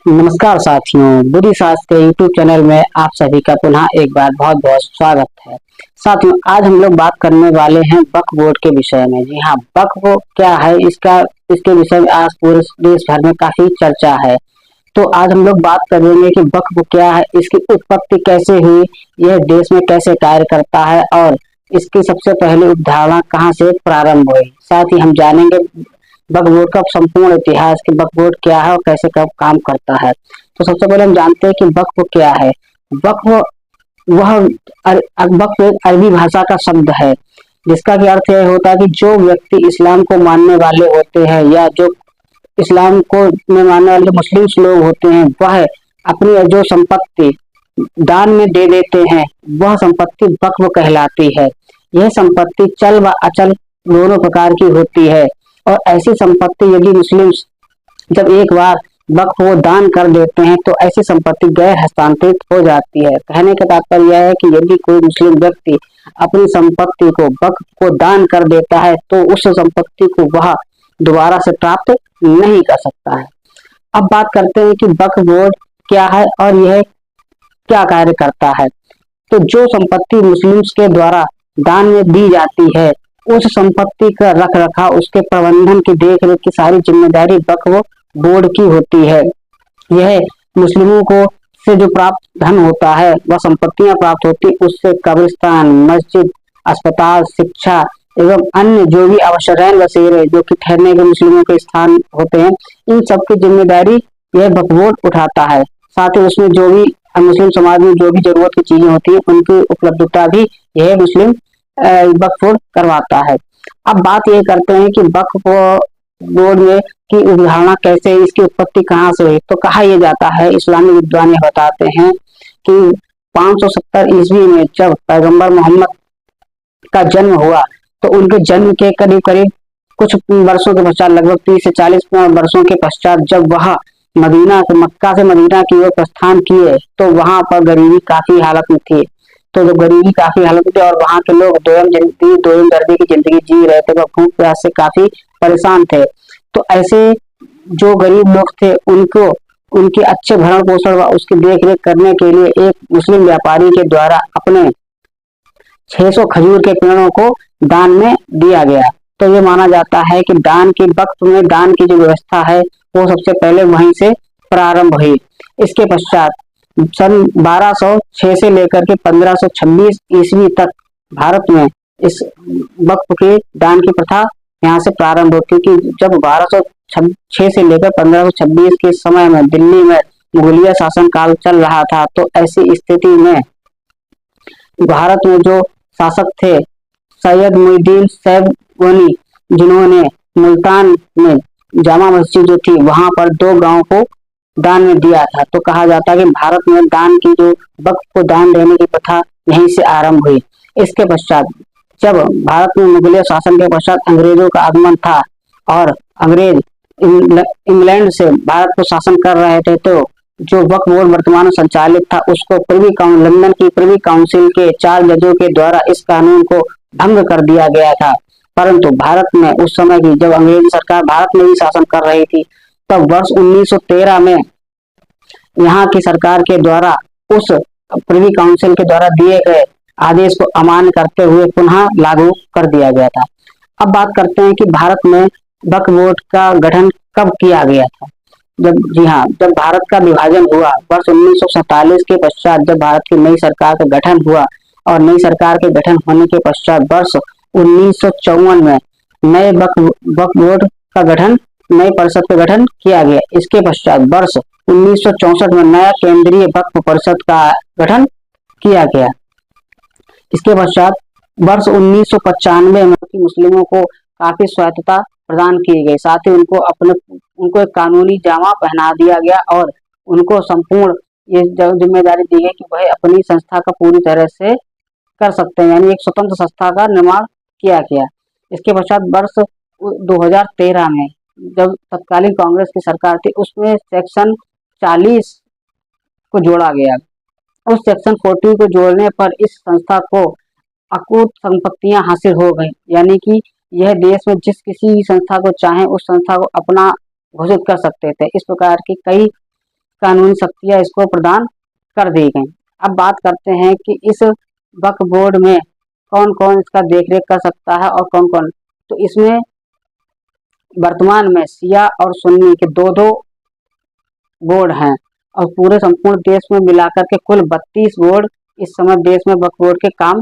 नमस्कार साथियों, बुद्धि शास्त्र के यूट्यूब चैनल में आप सभी का पुनः एक बार बहुत बहुत स्वागत है। साथियों, आज हम लोग बात करने वाले हैं वक्फ बोर्ड के विषय में। जी हाँ, वक्फ बोर्ड क्या है, इसके विषय में आज पूरे देश भर में काफी चर्चा है। तो आज हम लोग बात करेंगे कि वक्फ क्या है, इसकी उत्पत्ति कैसे हुई, यह देश में कैसे कार्य करता है और इसकी सबसे पहली अवधारणा कहाँ से प्रारंभ हुई। साथ ही हम जानेंगे वक्फ बोर्ड का संपूर्ण इतिहास कि वक्फ बोर्ड क्या है और कैसे कब काम करता है। तो सबसे पहले हम जानते हैं कि वक्फ क्या है। वक्फ वह वक्फ एक अरबी भाषा का शब्द है जिसका कि अर्थ यह होता है कि जो व्यक्ति इस्लाम को मानने वाले होते हैं या जो इस्लाम को में मानने वाले मुस्लिम लोग होते हैं, वह अपनी जो संपत्ति दान में दे देते हैं, वह संपत्ति वक्फ कहलाती है। यह संपत्ति चल व अचल दोनों प्रकार की होती है और ऐसी संपत्ति यदि मुस्लिम जब एक बार वक्फ को दान कर देते हैं तो ऐसी संपत्ति गैर हस्तांतरित हो जाती है। कहने का तात्पर्य यह है कि यदि कोई मुस्लिम व्यक्ति अपनी संपत्ति को वक्फ को दान कर देता है तो उस संपत्ति को वह दोबारा से प्राप्त नहीं कर सकता है। अब बात करते हैं कि वक्फ बोर्ड क्या है और यह क्या कार्य करता है। तो जो संपत्ति मुस्लिम्स के द्वारा दान में दी जाती है, उस संपत्ति का रख रखाव, उसके प्रबंधन की देख रेख की सारी जिम्मेदारी वक्फ बोर्ड की होती है। यह मुस्लिमों को से जो प्राप्त धन होता है, वह संपत्तियां प्राप्त होती, उससे कब्रिस्तान, मस्जिद, अस्पताल, शिक्षा एवं अन्य जो भी आवश्यक बसेरे जो कि ठहरने के मुस्लिमों के स्थान होते हैं, इन सब की जिम्मेदारी यह वक्फ बोर्ड उठाता है। साथ ही उसमें जो भी मुस्लिम समाज में जो भी जरूरत की चीजें होती है, उनकी उपलब्धता भी यह मुस्लिम वक्फ बोर्ड करवाता है। अब बात ये करते हैं कि वक्फ बोर्ड में की अवधारणा कैसे, इसकी उत्पत्ति कहाँ से हुई। तो कहा यह जाता है, इस्लामी विद्वान बताते हैं कि 570 ईस्वी में जब पैगंबर मोहम्मद का जन्म हुआ तो उनके जन्म के करीब करीब कुछ वर्षों के पश्चात, लगभग 30 से 40 वर्षों के पश्चात, जब वह मक्का से मदीना की ओर प्रस्थान किए तो वहां पर गरीबी काफी हालत में थी। तो जब गरीबी काफी हालत में थी और वहां के लोग दोयम दर्जे की जिंदगी जी रहे थे, वह भूख प्यास से काफी परेशान थे। तो ऐसे जो गरीब लोग थे, उनको उनके अच्छे भरण पोषण व उसकी देख रेख करने के लिए एक मुस्लिम व्यापारी के द्वारा अपने 600 खजूर के पेड़ों को दान में दिया गया। तो ये माना जाता है कि दान की वक्त में दान की जो व्यवस्था है वो सबसे पहले वहीं से प्रारंभ हुई। इसके पश्चात सन 1206 से लेकर के 1526 ईस्वी तक भारत में इस वक्फ के दान की प्रथा यहाँ से प्रारंभ होती कि जब 1206 से लेकर 1526 के समय में दिल्ली में मुगलिया शासन काल चल रहा था, तो ऐसी स्थिति में भारत में जो शासक थे सैयद मुईनुद्दीन सैयबनी, जिन्होंने मुल्तान में जामा मस्जिद जो थी वहां पर 2 गांव को दान में दिया था। तो कहा जाता है कि भारत में दान की जो वक्फ को दान देने की प्रथा यहीं से आरंभ हुई। इसके पश्चात जब भारत में मुगलिया शासन के पश्चात अंग्रेजों का आगमन था और अंग्रेज इंग्लैंड से भारत को शासन कर रहे थे, तो जो वक्फ बोर्ड वर्तमान में संचालित था उसको लंदन की प्रिवी काउंसिल के 4 जजों के द्वारा इस कानून को भंग कर दिया गया था। परंतु भारत में उस समय की जब अंग्रेजी सरकार भारत में भी शासन कर रही थी, तब वर्ष 1913 में यहाँ की सरकार के द्वारा उस प्रिवी काउंसिल के द्वारा दिए गए आदेश को अमान्य करते हुए पुनः लागू कर दिया गया था। अब बात करते हैं कि भारत में वक्फ बोर्ड का गठन कब किया गया था। जब भारत का विभाजन हुआ वर्ष 1947 के पश्चात, जब भारत की नई सरकार का गठन हुआ और नई सरकार के गठन होने के पश्चात वर्ष 1954 में नए वक्फ बोर्ड का गठन, नए परिषद का गठन किया गया। इसके पश्चात वर्ष 1964 में नया केंद्रीय वक्फ परिषद का गठन किया गया। इसके पश्चात वर्ष 1995 में मुस्लिमों को काफी स्वायत्तता प्रदान की गई, साथ ही उनको एक कानूनी जामा पहना दिया गया और उनको संपूर्ण ये जिम्मेदारी दी गई कि वह अपनी संस्था का पूरी तरह से कर सकते हैं, यानी एक स्वतंत्र संस्था का निर्माण किया गया। इसके पश्चात वर्ष 2013 में जब तत्कालीन कांग्रेस की सरकार थी, उसमें सेक्शन 40 को जोड़ा गया। उस सेक्शन 40 को जोड़ने पर इस संस्था को अकूत संपत्तियां हासिल हो गई, यानी कि यह देश में जिस किसी संस्था को चाहे उस संस्था को अपना घोषित कर सकते थे। इस प्रकार की कई कानूनी शक्तियां इसको प्रदान कर दी गई। अब बात करते हैं कि इस वक्फ बोर्ड में कौन कौन इसका देखरेख कर सकता है और कौन कौन। तो इसमें वर्तमान में शिया और सुन्नी के दो दो बोर्ड हैं और पूरे संपूर्ण देश में मिलाकर के कुल 32 बोर्ड इस समय देश में वक्फ बोर्ड के काम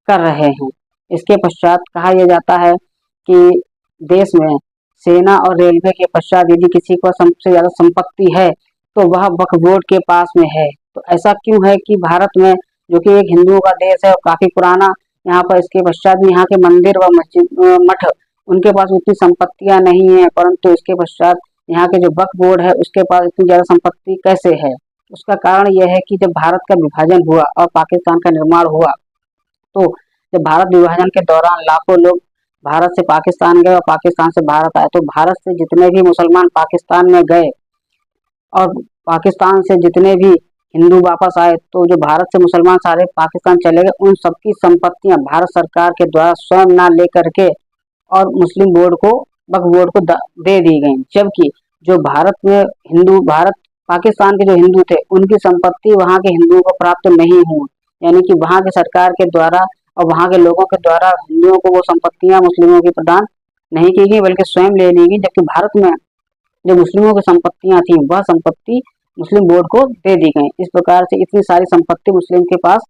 कर रहे हैं। इसके पश्चात कहा यह जाता है कि देश में सेना और रेलवे के पश्चात यदि किसी को सबसे ज्यादा संपत्ति है तो वह वक्फ बोर्ड के पास में है। तो ऐसा क्यों है कि भारत में, जो कि एक हिंदुओं का देश है और काफी पुराना, यहाँ पर इसके पश्चात भी यहाँ के मंदिर व मस्जिद मठ उनके पास उतनी संपत्तियां नहीं है, परंतु इसके पश्चात यहाँ के जो वक्फ बोर्ड है उसके पास इतनी ज्यादा संपत्ति कैसे है। उसका कारण यह है कि जब भारत का विभाजन हुआ और पाकिस्तान का निर्माण हुआ, तो जब भारत विभाजन के दौरान लाखों लोग भारत से पाकिस्तान गए और पाकिस्तान से भारत आए, तो भारत से जितने भी मुसलमान पाकिस्तान में गए और पाकिस्तान से जितने भी हिंदू वापस आए, तो जो भारत से मुसलमान सारे पाकिस्तान चले गए, उन सबकी संपत्तियां भारत सरकार के द्वारा स्वयं ना लेकर के और मुस्लिम बोर्ड को, वक्फ बोर्ड को दे दी गई। जबकि जो भारत में हिंदू, भारत पाकिस्तान के जो हिंदू थे, उनकी संपत्ति वहाँ के हिंदुओं को प्राप्त नहीं हुई, यानी कि वहाँ के सरकार के द्वारा और वहाँ के लोगों के द्वारा हिंदुओं को वो संपत्तियां मुस्लिमों की प्रदान नहीं की गई, बल्कि स्वयं ले ली गई। जबकि भारत में जो मुस्लिमों की संपत्तियां थी वह संपत्ति मुस्लिम बोर्ड को दे दी गई। इस प्रकार से इतनी सारी संपत्ति मुस्लिम के पास,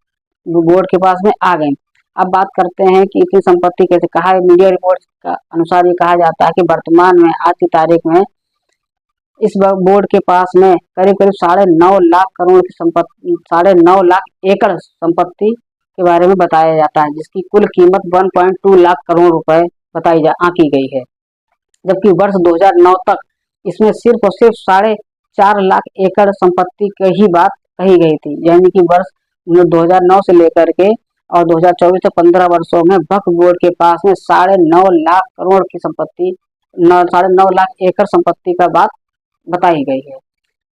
बोर्ड के पास में आ गई। अब बात करते हैं कि इतनी संपत्ति कैसे, कहा है मीडिया रिपोर्ट का अनुसार ये कहा जाता है कि वर्तमान में आज की तारीख में इस बोर्ड के पास में करीब करीब 9.5 लाख करोड़ की संपत्ति, 9.5 लाख एकड़ संपत्ति के बारे में बताया जाता है, जिसकी कुल कीमत 1.2 लाख करोड़ रुपए आंकी गई है। जबकि वर्ष 2009 तक इसमें सिर्फ और सिर्फ 4.5 लाख एकड़ संपत्ति की ही बात कही गई थी, यानी कि वर्ष 2009 से लेकर के और 2024 से 15 वर्षों में वक्फ बोर्ड के पास में 9.5 लाख करोड़ की संपत्ति, 9.5 लाख एकड़ संपत्ति का बात बताई गई है।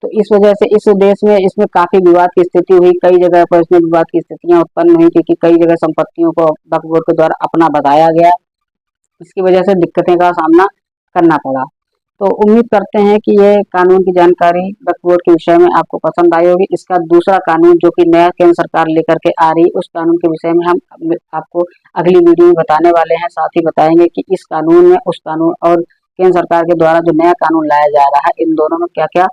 तो इस वजह से इस देश में इसमें काफी विवाद की स्थिति हुई, कई जगह पर इसमें विवाद की स्थितियां उत्पन्न हुई, क्योंकि कई जगह संपत्तियों को वक्फ बोर्ड के द्वारा अपना बताया गया। इसकी वजह से दिक्कतें का सामना करना पड़ा। तो उम्मीद करते हैं कि ये कानून की जानकारी वक्फ बोर्ड के विषय में आपको पसंद आई होगी। इसका दूसरा कानून जो कि नया केंद्र सरकार लेकर के आ रही है, उस कानून के विषय में हम आपको अगली वीडियो में बताने वाले हैं। साथ ही बताएंगे कि इस कानून में, उस कानून और केंद्र सरकार के द्वारा जो नया कानून लाया जा रहा है, इन दोनों में क्या क्या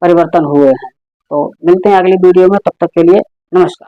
परिवर्तन हुए हैं। तो मिलते हैं अगली वीडियो में, तब तक के लिए नमस्कार।